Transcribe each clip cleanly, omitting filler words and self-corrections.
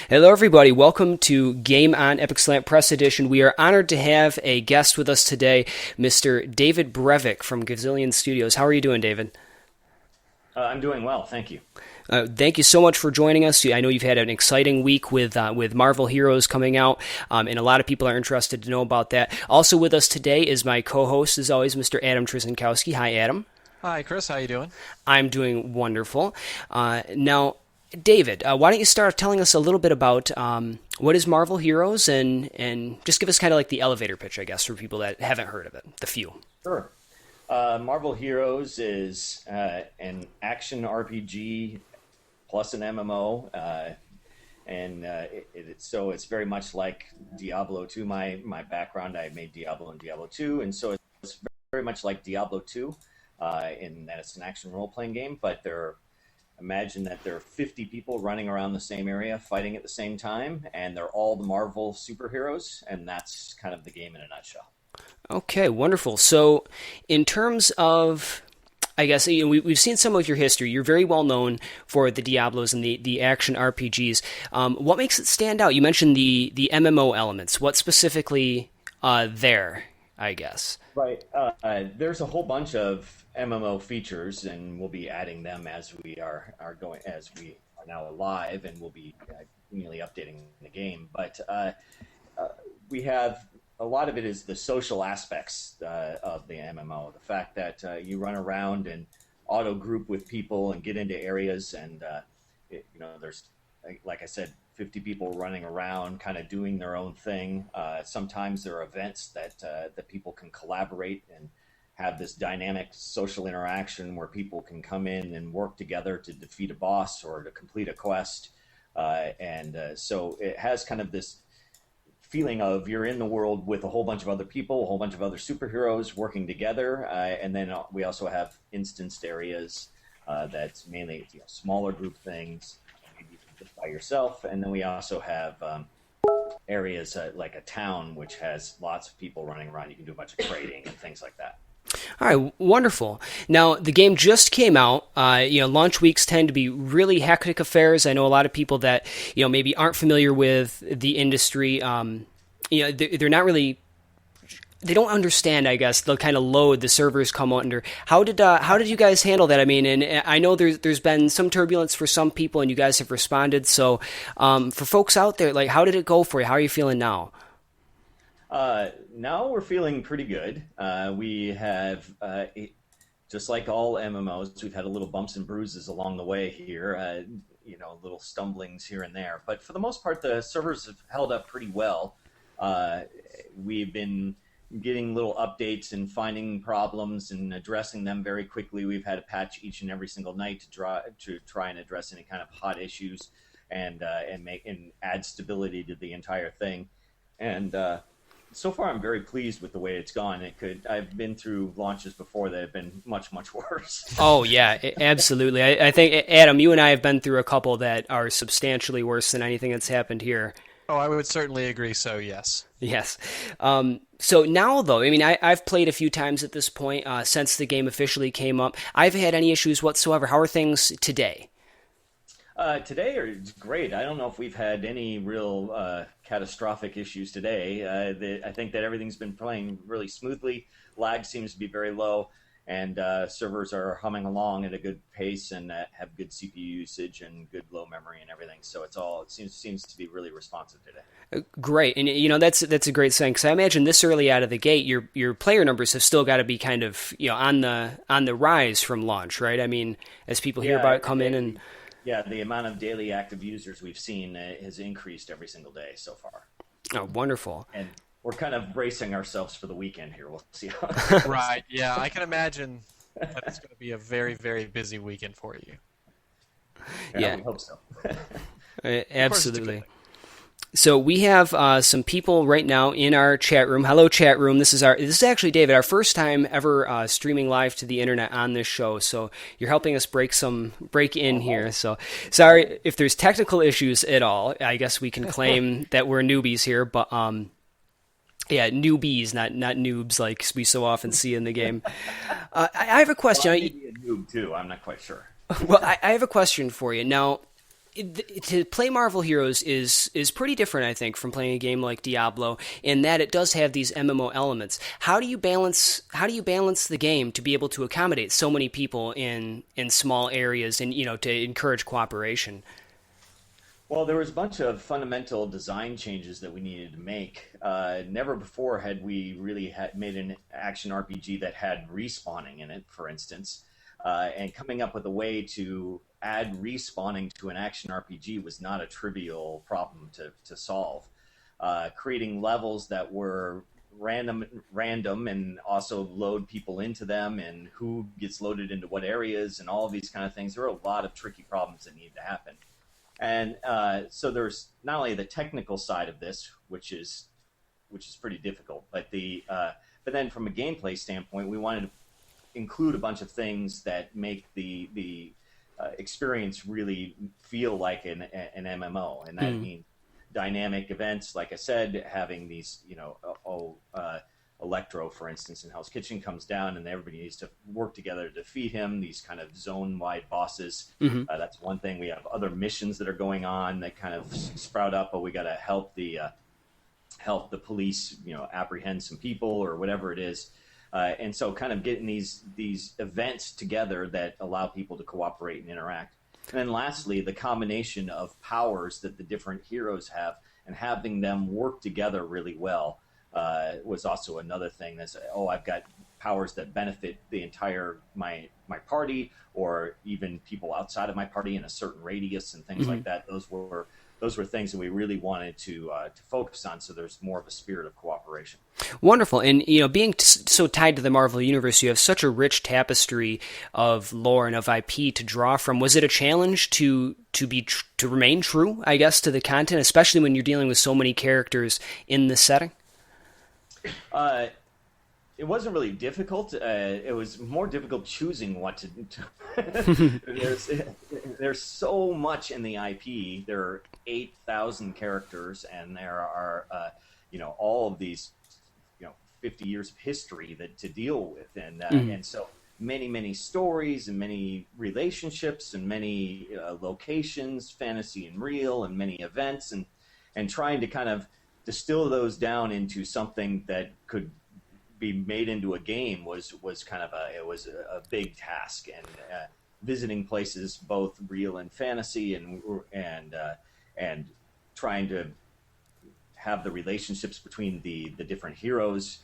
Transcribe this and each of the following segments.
Hello, everybody. Welcome to Game On Epic Slant Press Edition. We are honored to have a guest with us today, Mr. David Brevik from Gazillion Studios. How are you doing, David? I'm doing well, thank you. Thank you so much for joining us. I know you've had an exciting week with Marvel Heroes coming out, and a lot of people are interested to know about that. Also with us today is my co-host, as always, Mr. Adam Trzyntkowski. Hi, Adam. Hi, Chris. How you doing? I'm doing wonderful. Now, David, why don't you start telling us a little bit about what is Marvel Heroes and just give us kind of like the elevator pitch, I guess, for people that haven't heard of it, the few. Sure. Marvel Heroes is an action RPG plus an MMO, so it's very much like Diablo 2. My background, I made Diablo and Diablo 2, and so it's very much like Diablo 2 in that it's an action role-playing game, but imagine that there are 50 people running around the same area fighting at the same time, and they're all the Marvel superheroes, and that's kind of the game in a nutshell. Okay, wonderful. So in terms of, I guess, we've seen some of your history. You're very well known for the Diablos and the action RPGs. What makes it stand out? You mentioned the MMO elements. What specifically there, I guess? Right. There's a whole bunch of MMO features, and we'll be adding them as we are now live, and we'll be continually updating the game. But we have a lot of it is the social aspects of the MMO. The fact that you run around and auto group with people and get into areas, and there's, like I said, 50 people running around, kind of doing their own thing. Sometimes there are events that people can collaborate and have this dynamic social interaction where people can come in and work together to defeat a boss or to complete a quest. So it has kind of this feeling of you're in the world with a whole bunch of other people, a whole bunch of other superheroes working together. And then we also have instanced areas that's mainly smaller group things, maybe just by yourself. And then we also have areas like a town, which has lots of people running around. You can do a bunch of trading and things like that. All right, wonderful. Now, the game just came out. Launch weeks tend to be really hectic affairs. I know a lot of people that, maybe aren't familiar with the industry. They're not really, they don't understand, I guess, the kind of load the servers come under. How did you guys handle that? I mean, and I know there's been some turbulence for some people, and you guys have responded. So, for folks out there, like, how did it go for you? How are you feeling now? Now we're feeling pretty good. We have, just like all MMOs, we've had a little bumps and bruises along the way here, little stumblings here and there. But for the most part, the servers have held up pretty well. We've been getting little updates and finding problems and addressing them very quickly. We've had a patch each and every single night to try and address any kind of hot issues and add stability to the entire thing. And so far, I'm very pleased with the way it's gone. I've been through launches before that have been much, much worse. Oh, yeah, absolutely. I think, Adam, you and I have been through a couple that are substantially worse than anything that's happened here. Oh, I would certainly agree, so yes. Yes. So now, though, I mean, I've played a few times at this point since the game officially came up. I've had any issues whatsoever. How are things today? Today are great. I don't know if we've had any real catastrophic issues today. I think that everything's been playing really smoothly. Lag seems to be very low, and servers are humming along at a good pace and have good CPU usage and good low memory and everything. So it seems to be really responsive today. Great, and that's a great thing, because I imagine this early out of the gate, your player numbers have still got to be kind of on the rise from launch, right? I mean, as people hear about it come in and. Yeah, the amount of daily active users we've seen has increased every single day so far. Oh, wonderful. And we're kind of bracing ourselves for the weekend here. We'll see how it goes. Right, yeah, I can imagine that it's going to be a very, very busy weekend for you. Yeah. We hope so. Absolutely. So we have some people right now in our chat room. Hello, chat room. This is actually, David, our first time ever streaming live to the internet on this show. So you're helping us break in here. So sorry if there's technical issues at all. I guess we can claim that we're newbies here, but yeah, newbies, not noobs like we so often see in the game. I have a question. Well, I may be a noob too. I'm not quite sure. Well, I have a question for you now. to play Marvel Heroes is pretty different, I think, from playing a game like Diablo, in that it does have these MMO elements. How do you balance the game to be able to accommodate so many people in small areas, and to encourage cooperation? Well, there was a bunch of fundamental design changes that we needed to make. Never before had we really made an action RPG that had respawning in it, for instance. And coming up with a way to add respawning to an action RPG was not a trivial problem to solve. Creating levels that were random and also load people into them, and who gets loaded into what areas, and all of these kind of things. There are a lot of tricky problems that need to happen. And so there's not only the technical side of this, which is pretty difficult, but but then from a gameplay standpoint, we wanted to include a bunch of things that make the experience really feel like an MMO, and that means dynamic events. Like I said, having these, Electro, for instance, in Hell's Kitchen comes down, and everybody needs to work together to defeat him. These kind of zone-wide bosses. That's one thing. We have other missions that are going on that kind of sprout up. But we got to help the police, apprehend some people or whatever it is. And so, kind of getting these events together that allow people to cooperate and interact. And then, lastly, the combination of powers that the different heroes have, and having them work together really well. Was also another thing. That's, I've got powers that benefit the entire my party, or even people outside of my party in a certain radius, and things like that. Those were things that we really wanted to focus on, so there's more of a spirit of cooperation. Wonderful. And being so tied to the Marvel universe, you have such a rich tapestry of lore and of IP to draw from. Was it a challenge to remain true, I guess, to the content, especially when you're dealing with so many characters in this setting? It wasn't really difficult. It was more difficult choosing what to do. There's so much in the IP. There are 8,000 characters, and there are all of these 50 years of history to deal with, and so many stories, and many relationships, and many locations, fantasy and real, and many events, and trying to kind of distill those down into something that could be made into a game was kind of a big task. And visiting places both real and fantasy, and trying to have the relationships between the different heroes,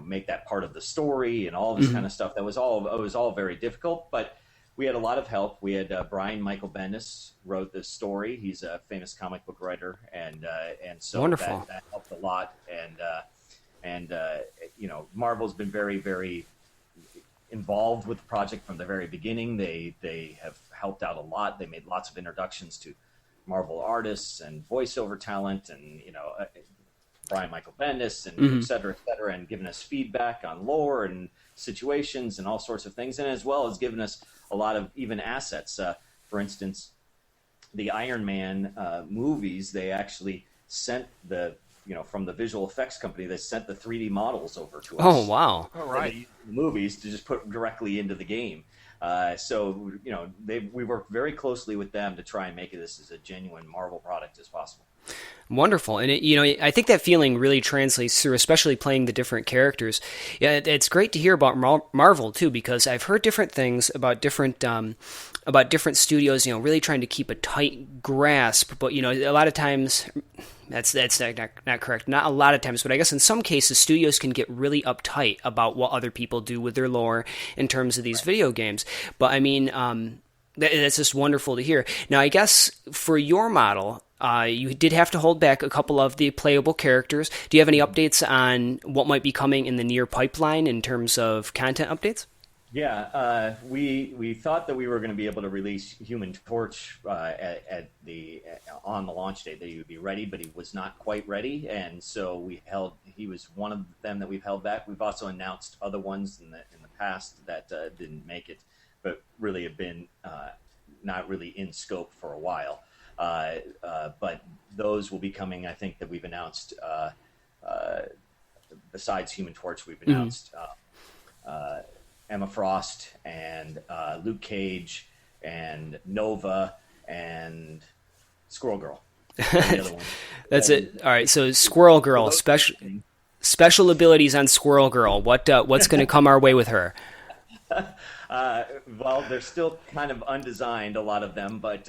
make that part of the story, and all this kind of stuff. It was all very difficult, but we had a lot of help. We had Brian Michael Bendis wrote this story. He's a famous comic book writer, and so Wonderful. that helped a lot. And Marvel's been very, very involved with the project from the very beginning. They have helped out a lot. They made lots of introductions to Marvel artists and voiceover talent, and Brian Michael Bendis, and et cetera, and given us feedback on lore and situations and all sorts of things, and as well as given us a lot of even assets. For instance, the Iron Man movies, they actually sent from the visual effects company, they sent the 3D models over to us. Oh, wow. All right. The movies to just put directly into the game. So we worked very closely with them to try and make this as a genuine Marvel product as possible. Wonderful. And I think that feeling really translates through, especially playing the different characters. Yeah, it's great to hear about Marvel too, because I've heard different things about different studios, really trying to keep a tight grasp, but a lot of times that's not correct. Not a lot of times, but I guess in some cases studios can get really uptight about what other people do with their lore in terms of these video games. But I mean, that's just wonderful to hear. Now, I guess for your model, you did have to hold back a couple of the playable characters. Do you have any updates on what might be coming in the near pipeline in terms of content updates? Yeah, we thought that we were going to be able to release Human Torch on the launch date, that he would be ready, but he was not quite ready, and so he was one of them that we've held back. We've also announced other ones in the past that didn't make it, but really have been not really in scope for a while. But those will be coming. I think that we've announced, besides Human Torch, we've announced Emma Frost and Luke Cage and Nova and Squirrel Girl. The other one. That's it. All right. So Squirrel Girl, special abilities on Squirrel Girl. What's going to come our way with her? Well, they're still kind of undesigned, a lot of them, but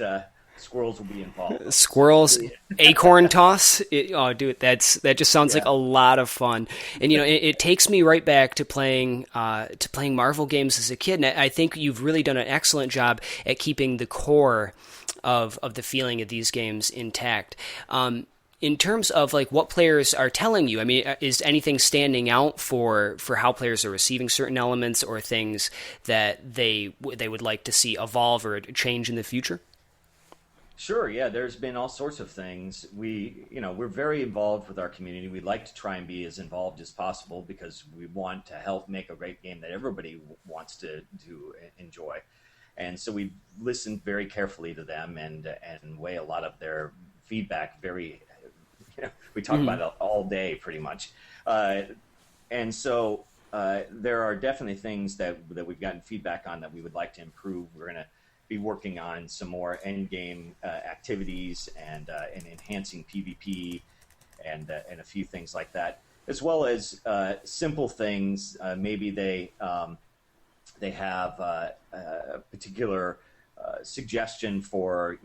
squirrels will be involved. Squirrels, acorn toss. Dude, that just sounds like a lot of fun. And it takes me right back to playing Marvel games as a kid. And I think you've really done an excellent job at keeping the core of the feeling of these games intact. In terms of like what players are telling you, I mean, is anything standing out for how players are receiving certain elements or things that they would like to see evolve or change in the future? Sure, yeah, there's been all sorts of things. We're very involved with our community. We like to try and be as involved as possible because we want to help make a great game that everybody wants to enjoy. And so we listen very carefully to them and weigh a lot of their feedback very. We talk about it all day, pretty much, and so there are definitely things that we've gotten feedback on that we would like to improve. We're going to be working on some more end game activities and enhancing PvP and a few things like that, as well as simple things. Maybe they have a particular suggestion for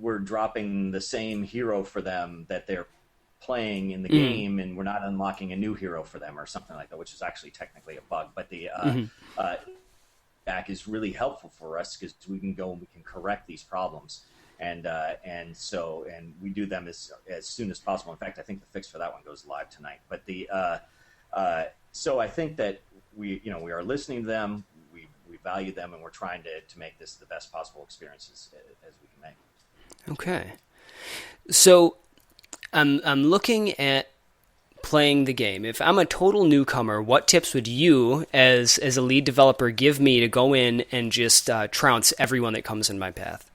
we're dropping the same hero for them that they're playing in the game, and we're not unlocking a new hero for them or something like that, which is actually technically a bug. But the back is really helpful for us because we can go and we can correct these problems, and we do them as soon as possible. In fact, I think the fix for that one goes live tonight. But so I think that we are listening to them, we value them, and we're trying to make this the best possible experiences as we can make. Okay. So I'm looking at playing the game. If I'm a total newcomer, what tips would you, as a lead developer, give me to go in and just trounce everyone that comes in my path?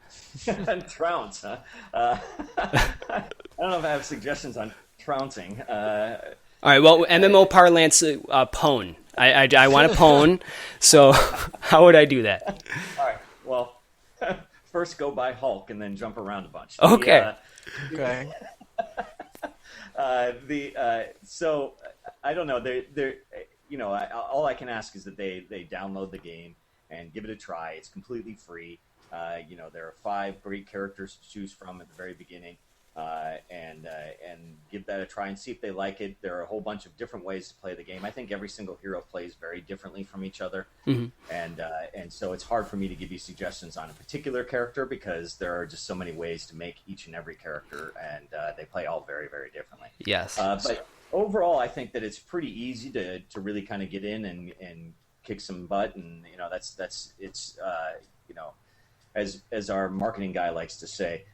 Trounce, huh? I don't know if I have suggestions on trouncing. All right, well, MMO parlance, pwn. I want to pwn, so how would I do that? All right, well... First, go buy Hulk and then jump around a bunch. Okay. Okay. So I don't know. All I can ask is that they download the game and give it a try. It's completely free. There are 5 great characters to choose from at the very beginning, and give that a try and see if they like it. There are a whole bunch of different ways to play the game. I think every single hero plays very differently from each other, and so it's hard for me to give you suggestions on a particular character because there are just so many ways to make each and every character, and they play all very, very differently. Yes. But overall, I think that it's pretty easy to really kind of get in and kick some butt, and as our marketing guy likes to say.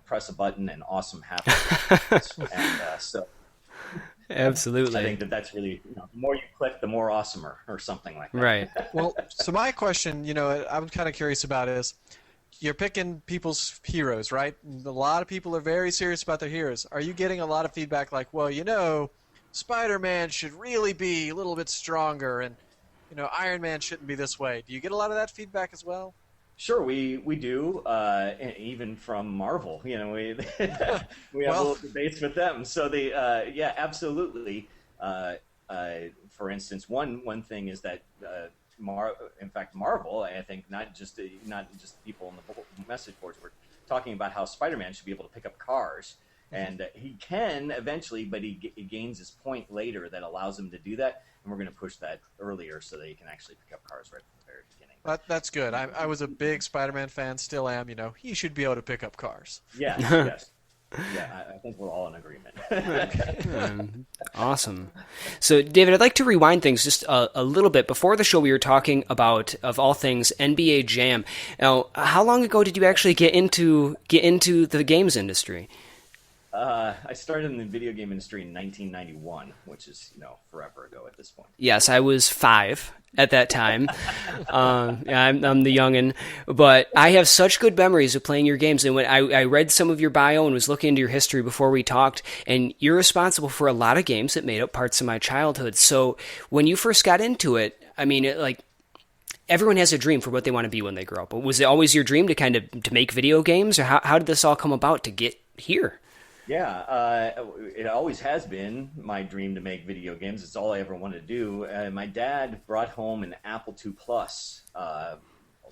Press a button and awesome happens. And so absolutely. I think that's really, the more you click, the more awesomer or something like that. Right. Well, so my question, I'm kind of curious about is, you're picking people's heroes, right? A lot of people are very serious about their heroes. Are you getting a lot of feedback like, well, Spider-Man should really be a little bit stronger and, Iron Man shouldn't be this way. Do you get a lot of that feedback as well? Sure, we do, even from Marvel. We have a little debates with them. So absolutely. For instance, one thing is that in fact, Marvel, I think not just people on the message boards were talking about how Spider-Man should be able to pick up cars, and he can eventually, but he gains his point later that allows him to do that, and we're going to push that earlier so that he can actually pick up cars right from the very beginning. That's good. I was a big Spider-Man fan, still am. He should be able to pick up cars. Yes, yes. Yeah, I think we're all in agreement. Awesome. So, David, I'd like to rewind things just a little bit. Before the show, we were talking about, of all things, NBA Jam. Now, how long ago did you actually get into the games industry? I started in the video game industry in 1991, which is, forever ago at this point. Yes, I was 5 at that time. I'm the youngin', but I have such good memories of playing your games. And when I read some of your bio and was looking into your history before we talked, and you're responsible for a lot of games that made up parts of my childhood. So when you first got into it, I mean, everyone has a dream for what they want to be when they grow up. But was it always your dream to kind of to make video games, or how did this all come about to get here? Yeah, it always has been my dream to make video games. It's all I ever wanted to do. My dad brought home an Apple II Plus a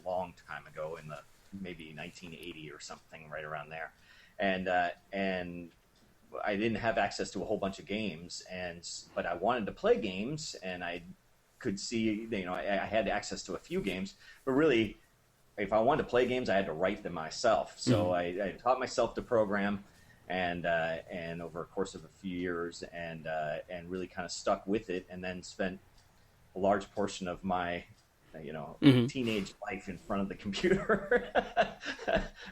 long time ago, in the maybe 1980 or something, right around there, and I didn't have access to a whole bunch of games, but I wanted to play games, and I could see, I had access to a few games, but really, if I wanted to play games, I had to write them myself. So I taught myself to program. And over a course of a few years, and really kind of stuck with it, and then spent a large portion of my teenage life in front of the computer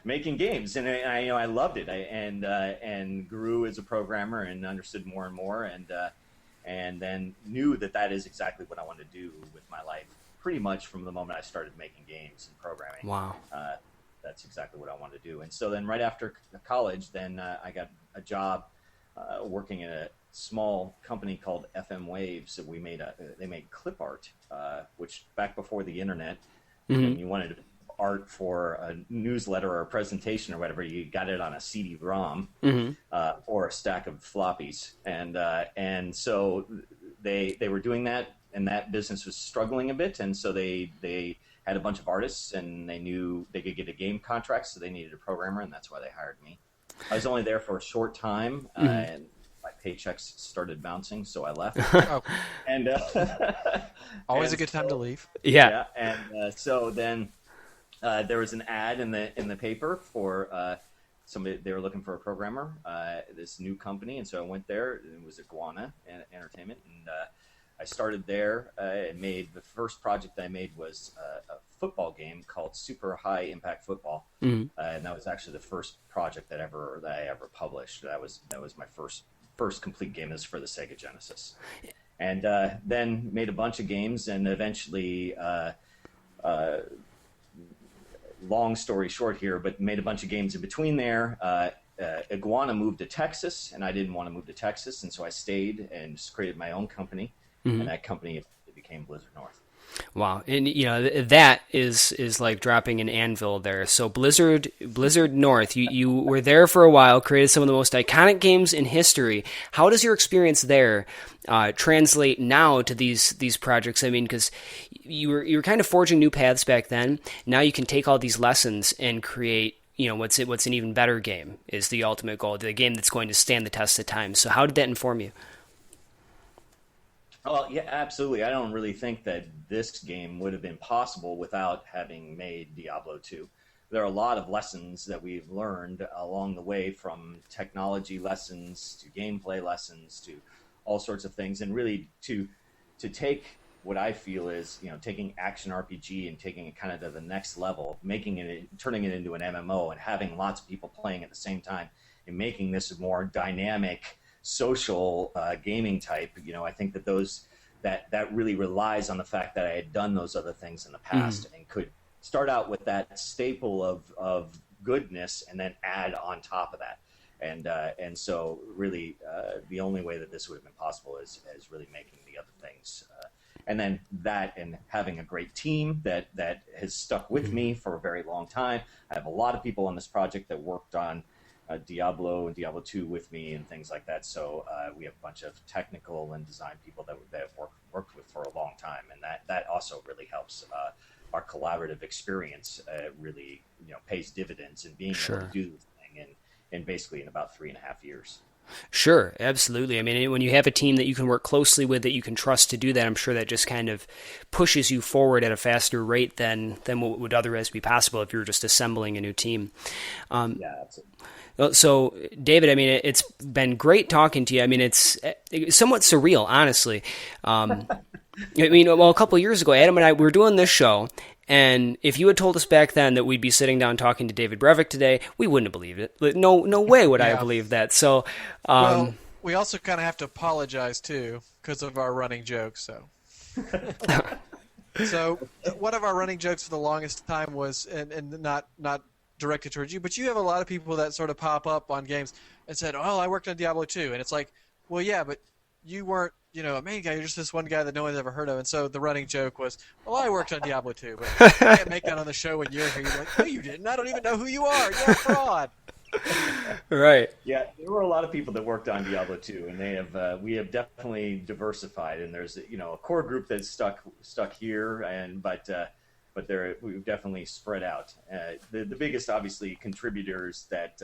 making games, and I loved it, and grew as a programmer and understood more and more, and then knew that is exactly what I wanted to do with my life, pretty much from the moment I started making games and programming. Wow. That's exactly what I wanted to do. And so then right after college, then I got a job working in a small company called FM Waves. That they made clip art, which back before the internet, when you wanted art for a newsletter or a presentation or whatever, you got it on a CD-ROM or a stack of floppies. And so they were doing that, and that business was struggling a bit, and so they had a bunch of artists, and they knew they could get a game contract, so they needed a programmer, and that's why they hired me. I was only there for a short time, and my paychecks started bouncing, so I left. And always a good time to leave. Yeah. And so then there was an ad in the paper for somebody. They were looking for a programmer. This new company, and so I went there. It was Iguana Entertainment, and I started there and made the first project I made was a football game called Super High Impact Football, and that was actually the first project that I ever published. That was my first complete game. Is for the Sega Genesis, and then made a bunch of games, and eventually, long story short here, but made a bunch of games in between there. Iguana moved to Texas, and I didn't want to move to Texas, and so I stayed and just created my own company. And that company became Blizzard North. Wow, and that is like dropping an anvil there. So Blizzard North, you were there for a while, created some of the most iconic games in history. How does your experience there translate now to these projects? I mean, because you were kind of forging new paths back then. Now you can take all these lessons and create. What's an even better game is the ultimate goal, the game that's going to stand the test of time. So how did that inform you? Oh, yeah, absolutely. I don't really think that this game would have been possible without having made Diablo 2. There are a lot of lessons that we've learned along the way, from technology lessons to gameplay lessons to all sorts of things, and really to take what I feel is, taking action RPG and taking it kind of to the next level, turning it into an MMO and having lots of people playing at the same time, and making this a more dynamic social gaming type. I think that really relies on the fact that I had done those other things in the past and could start out with that staple of goodness and then add on top of that. And so really the only way that this would have been possible is really making the other things. And then that, and having a great team that has stuck with me for a very long time. I have a lot of people on this project that worked on Diablo and Diablo 2 with me and things like that. So we have a bunch of technical and design people that worked with for a long time, and that also really helps. Our collaborative experience really pays dividends in being able to do this thing in basically in about 3.5 years. Sure, absolutely. I mean, when you have a team that you can work closely with, that you can trust to do that, I'm sure that just kind of pushes you forward at a faster rate than what would otherwise be possible if you were just assembling a new team. Yeah, absolutely. So, David, I mean, it's been great talking to you. I mean, it's somewhat surreal, honestly. I mean, a couple of years ago, Adam and I were doing this show, and if you had told us back then that we'd be sitting down talking to David Brevik today, we wouldn't have believed it. No way would I have believed that. So, well, we also kind of have to apologize too because of our running jokes. So, one of our running jokes for the longest time was, and not directed towards you, but you have a lot of people that sort of pop up on games and said, "Oh, I worked on Diablo 2," and it's like, well, yeah, but you weren't, a main guy. You're just this one guy that no one's ever heard of. And so the running joke was, well, I worked on Diablo 2, but you can't make that on the show when you're here. You're like, no, you didn't. I don't even know who you are. You're a fraud. Right. Yeah, there were a lot of people that worked on Diablo 2, and we have definitely diversified. And there's a core group that's stuck here, but we've definitely spread out. The biggest obviously contributors that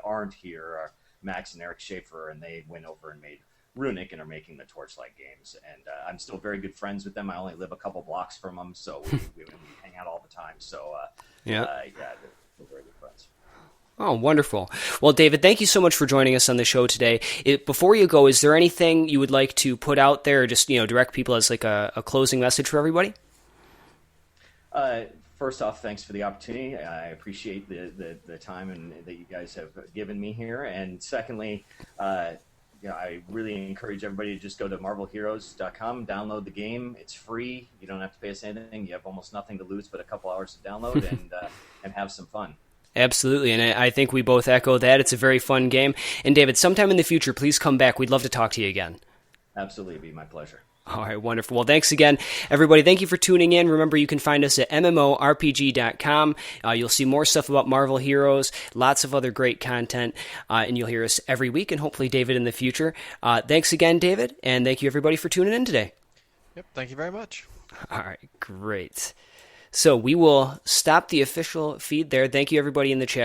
aren't here are Max and Eric Schaefer, and they went over and made Runic and are making the Torchlight games. And I'm still very good friends with them. I only live a couple blocks from them, so we hang out all the time. So yeah, they're very good friends. Oh, wonderful. Well, David, thank you so much for joining us on the show today. Before you go, is there anything you would like to put out there, or just direct people as like a closing message for everybody? First off, thanks for the opportunity. I appreciate the time that you guys have given me here. And secondly, I really encourage everybody to just go to marvelheroes.com, download the game. It's free. You don't have to pay us anything. You have almost nothing to lose but a couple hours to download and have some fun. Absolutely, and I think we both echo that. It's a very fun game. And David, sometime in the future, please come back. We'd love to talk to you again. Absolutely, it'd be my pleasure. All right, wonderful. Well, thanks again, everybody. Thank you for tuning in. Remember, you can find us at mmorpg.com. You'll see more stuff about Marvel Heroes, lots of other great content, and you'll hear us every week, and hopefully David in the future. Thanks again, David, and thank you, everybody, for tuning in today. Yep, thank you very much. All right, great. So we will stop the official feed there. Thank you, everybody in the chat.